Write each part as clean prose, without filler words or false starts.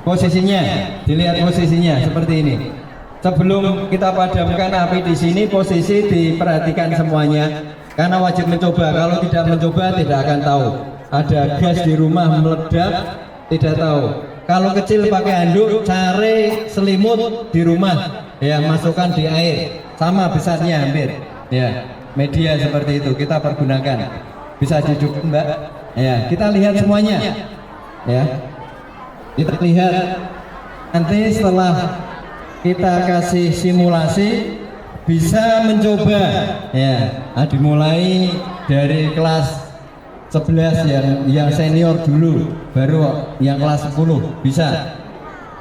Posisinya, dilihat posisinya seperti ini. Sebelum kita padamkan api di sini, posisi diperhatikan semuanya. Karena wajib mencoba. Kalau tidak mencoba tidak akan tahu. Ada gas di rumah meledak, tidak tahu. Kalau kecil pakai handuk, cari selimut di rumah, ya masukkan di air, sama besarnya hampir. Ya, media seperti itu kita pergunakan. Bisa duduk Mbak. Ya, kita lihat semuanya. Ya, kita lihat nanti setelah kita kasih simulasi bisa mencoba. Ya, dimulai dari kelas 11 yang senior dulu, baru yang kelas 10 bisa.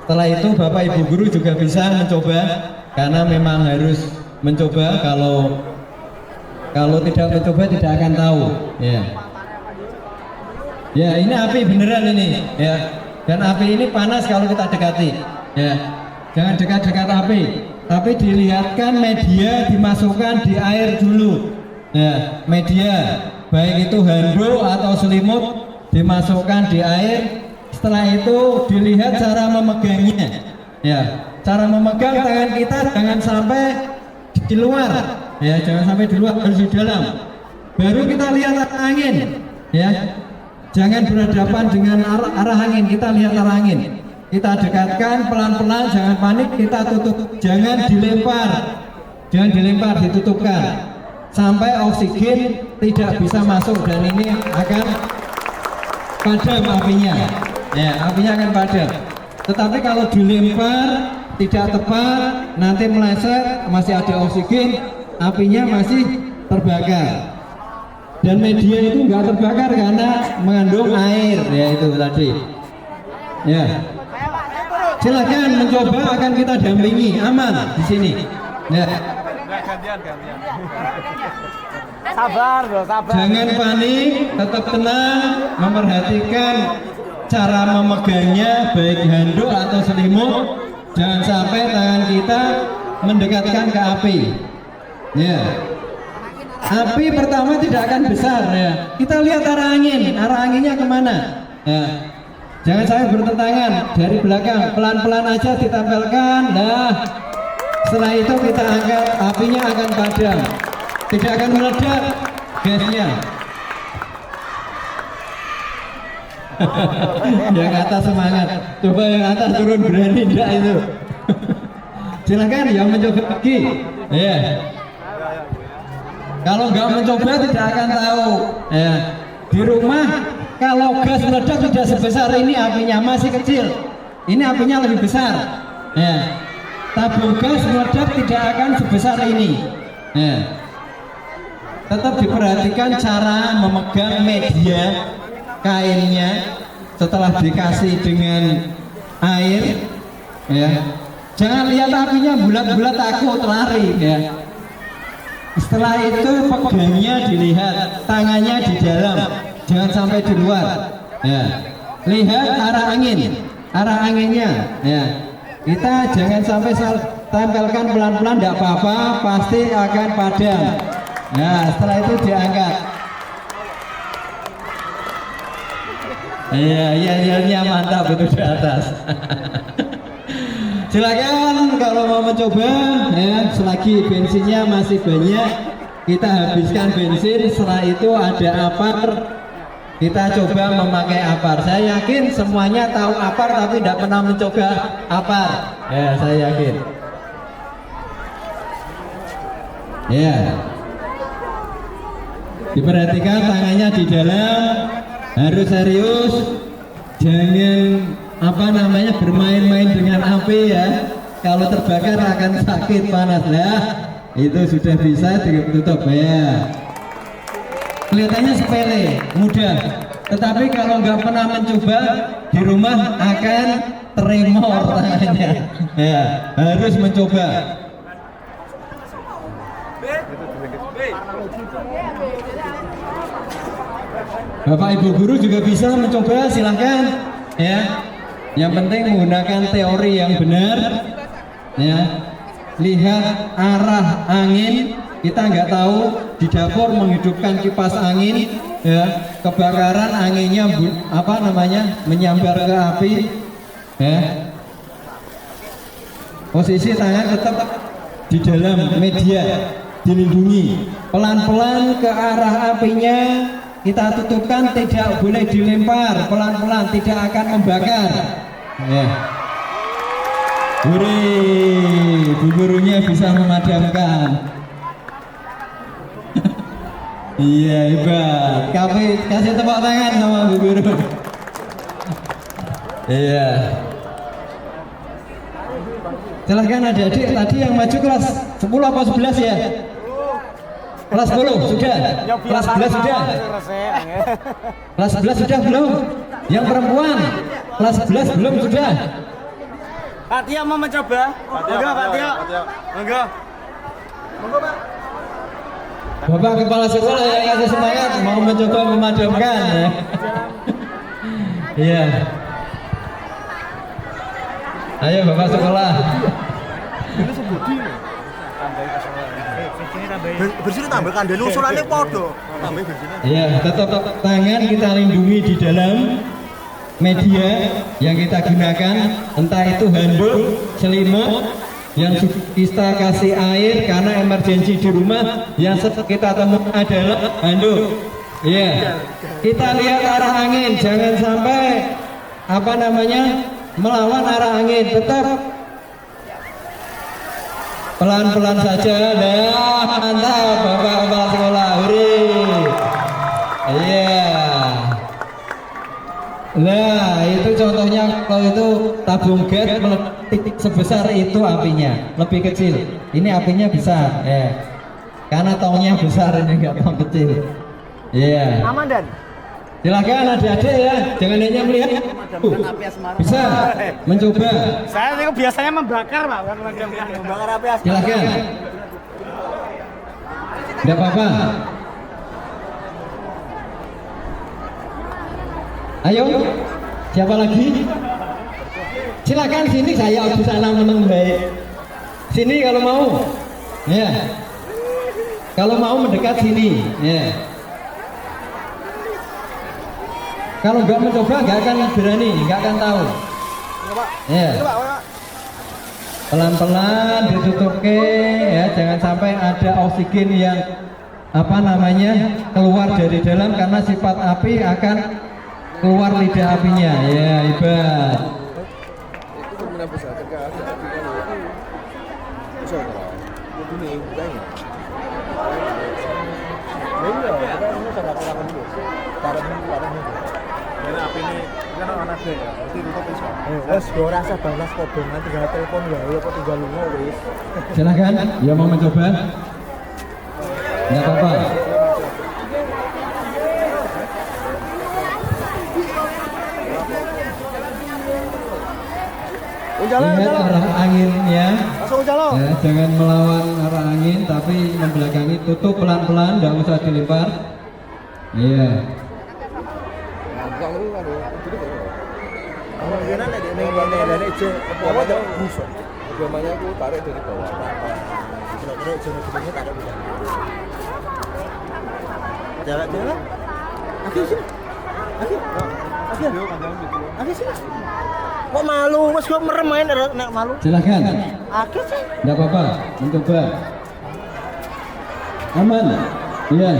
Setelah itu Bapak Ibu guru juga bisa mencoba, karena memang harus mencoba. Kalau tidak mencoba tidak akan tahu. Ya, ya ini api beneran ini. Ya, dan api ini panas kalau kita dekati. Ya, jangan dekat-dekat api, tapi dilihatkan media dimasukkan di air dulu. Ya, media baik itu handuk atau selimut dimasukkan di air. Setelah itu dilihat cara memegangnya. Ya, cara memegang tangan kita jangan sampai di luar. Ya, jangan sampai di luar, harus di dalam. Baru kita lihat arah angin. Ya, jangan berhadapan dengan arah angin. Kita lihat arah angin. Kita dekatkan pelan-pelan, jangan panik. Kita tutup, jangan dilempar, ditutupkan sampai oksigen tidak bisa masuk, dan ini akan padam apinya. Ya, apinya akan padam. Tetapi kalau dilempar tidak tepat, nanti meleset, masih ada oksigen, apinya masih terbakar. Dan media itu enggak terbakar karena mengandung air, ya itu tadi. Ya, silakan mencoba, akan kita dampingi, aman di sini. Ya. Gantian. Sabar bro, sabar. Jangan panik, tetap tenang, memperhatikan cara memegangnya, baik handuk atau selimut. Jangan sampai tangan kita mendekatkan ke api. Ya, api pertama tidak akan besar. Ya, kita lihat arah angin, arah anginnya kemana. Ya, jangan sampai bertentangan dari belakang, pelan-pelan aja ditempelkan. Nah, setelah itu kita angkat, apinya akan padam, tidak akan meledak gasnya. Yang atas semangat, coba yang atas turun, berani enggak itu? Silakan yang mencoba lagi. Ya, kalau nggak mencoba tidak akan tahu. Ya, di rumah kalau gas meledak tidak sebesar ini, apinya masih kecil. Ini apinya lebih besar. Ya, tabung gas meledak tidak akan sebesar ini. Ya, tetap diperhatikan cara memegang media kainnya setelah dikasih dengan air. Ya, jangan lihat apinya bulat-bulat takut lari. Ya, setelah itu pegangnya dilihat, tangannya di dalam, jangan sampai di luar. Ya, lihat arah angin, arah anginnya. Ya, kita jangan sampai tempelkan pelan-pelan, tidak apa-apa, pasti akan padam. Nah, setelah itu diangkat. Iya, mantap itu di atas. Silakan kalau mau mencoba, ya, selagi bensinnya masih banyak, kita habiskan bensin. Setelah itu ada apar, kita coba memakai apar. Saya yakin semuanya tahu apar, tapi tidak pernah mencoba apar. Ya, saya yakin. Ya, diperhatikan tangannya di dalam, harus serius, jangan bermain-main dengan api ya. Kalau terbakar akan sakit, panas lah. Itu sudah bisa ditutup ya. Kelihatannya sepele, mudah. Tetapi kalau nggak pernah mencoba, di rumah akan tremor tangannya. Ya, harus mencoba. Bapak Ibu guru juga bisa mencoba, silahkan ya. Yang penting menggunakan teori yang benar ya. Lihat arah angin, kita nggak tahu di dapur menghidupkan kipas angin ya, kebakaran anginnya menyambar ke api, Ya. Posisi tangan tetap di dalam media, dilindungi. Pelan-pelan ke arah apinya kita tutupkan, tidak boleh dilempar. Pelan-pelan, tidak akan membakar. Ya. Hore, Bu Gurunya bisa memadamkan. Iya, hebat. Kasih tepuk tangan sama Bu Guru. Iya. Silahkan adik-adik tadi yang maju kelas 10 apa 11 ya? Kelas 10 sudah? Kelas 11 sudah? Kelas 11 sudah belum? Yang perempuan? Kelas 11 belum sudah? Pak Tio mau mencoba? Enggak, Pak Tio. Enggak. Monggo, Pak. Bapak kepala sekolah yang kasih semangat mau mencoba memadamkan ya. Iya. Ayo Bapak sekolah. Ini sebudi. Bersih tambah kandel usulannya podo. Tambah bersihnya. Iya, tetap tangan kita lindungi di dalam media yang kita gunakan, entah itu handuk, selimut yang kita kasih air karena emergensi di rumah, yang kita temukan adalah handuk. Iya. Kita lihat arah angin, jangan sampai melawan arah angin, tetap pelan-pelan saja. Nah, mantap Bapak kepala sekolah. Hore. Iya. Nah, itu contohnya kalau itu tabung gas titik sebesar itu apinya, lebih kecil. Ini apinya besar, ya. Karena tongnya besar, ini enggak tong kecil. Iya. Aman dan. Silakan adik-adik ya, jangan hanya melihat. Bisa mencoba. Saya itu biasanya membakar, Pak. Membakar api asmara. Silakan. Enggak apa-apa. Ayo, siapa lagi? Silakan sini, saya di sana menang baik. Sini kalau mau, ya. Kalau mau mendekat sini, ya. Kalau nggak mencoba nggak akan berani, nggak akan tahu. Ya. Pelan-pelan ditutup ya, jangan sampai ada oksigen yang keluar dari dalam karena sifat api akan keluar lidah apinya. Ya, hebat. Api ini kan anak ya, berarti tutup bisa. Wes gue rasa balas kobongan tinggal telepon ya, apa tinggal lunga wis. Silakan, ya mau mencoba? Nggak apa-apa. Lihat arah anginnya. Langsung jalan. Ya, jangan melawan arah angin, tapi membelakangi. Tutup pelan-pelan, nggak usah dilempar. Iya. Kemungkinan ada ini aja. Apa aja busuk. Agamanya aku tarik dari bawah. Kira-kira jenis-jenisnya tarik di sana. Jalan-jalan. Akhir sini. Akhir sini. Kok malu? Mas gue merem main nek malu. Silakan. Akhir sih. Nggak apa-apa, mencoba. Aman. Iya.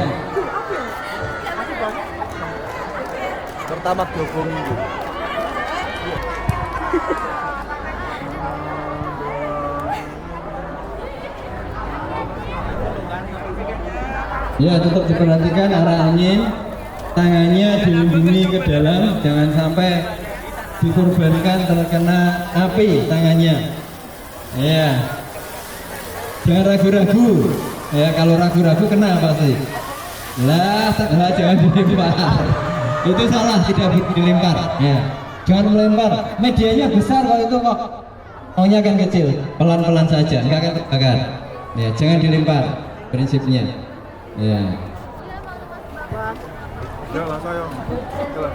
Pertama 20 minggu. Ya, tetap diperhatikan arah angin, tangannya dilindungi ke dalam, jangan sampai dikorbankan terkena api tangannya. Ya, jangan ragu-ragu. Ya, kalau ragu-ragu kena pasti. Lah, jangan dilempar. Itu salah, tidak dilempar. Ya, jangan melempar. Medianya besar kalau itu kok. Maunya kan kecil, pelan-pelan saja, enggak akan terbakar. Ya, jangan dilempar. Prinsipnya. Ya. Jalan saya. Jalan.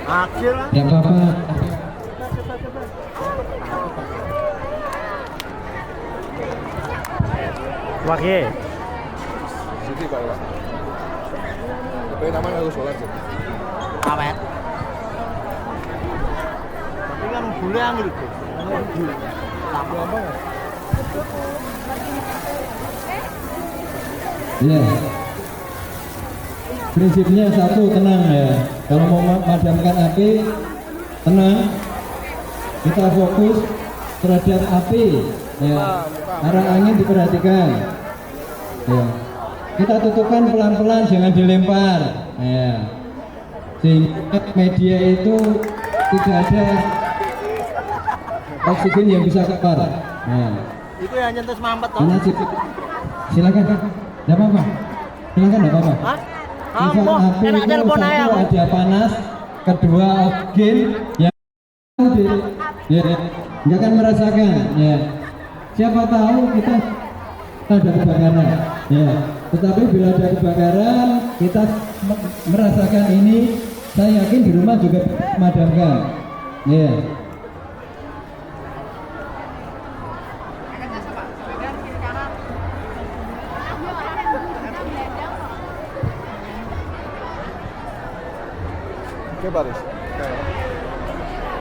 Akhir lah. Tidak apa-apa. Wage. Siti Pak Iwan. Tapi namanya harus sholat sih. Awet. kan bule angel itu. Ya. Prinsipnya satu, tenang ya. Kalau mau memadamkan api, tenang. Kita fokus terhadap api. Ya. Arah angin diperhatikan. Ya. Kita tutupkan pelan-pelan, jangan dilempar. Ya. Sehingga media itu tidak ada oksigen yang bisa keluar. Nah, Itu yang nyentuh mampet toh. mana sih? Silakan, tidak apa-apa. Silakan, tidak apa-apa. Hah? Sifat Ampun, api enak itu telepon satu aja. ada panas, kedua oksigen yang ya, nggak akan merasakan. Ya, siapa tahu kita ada kebakaran. Ya, tetapi bila ada kebakaran, kita merasakan ini. Saya yakin di rumah juga memadamkan. Ya. Oke, Baris.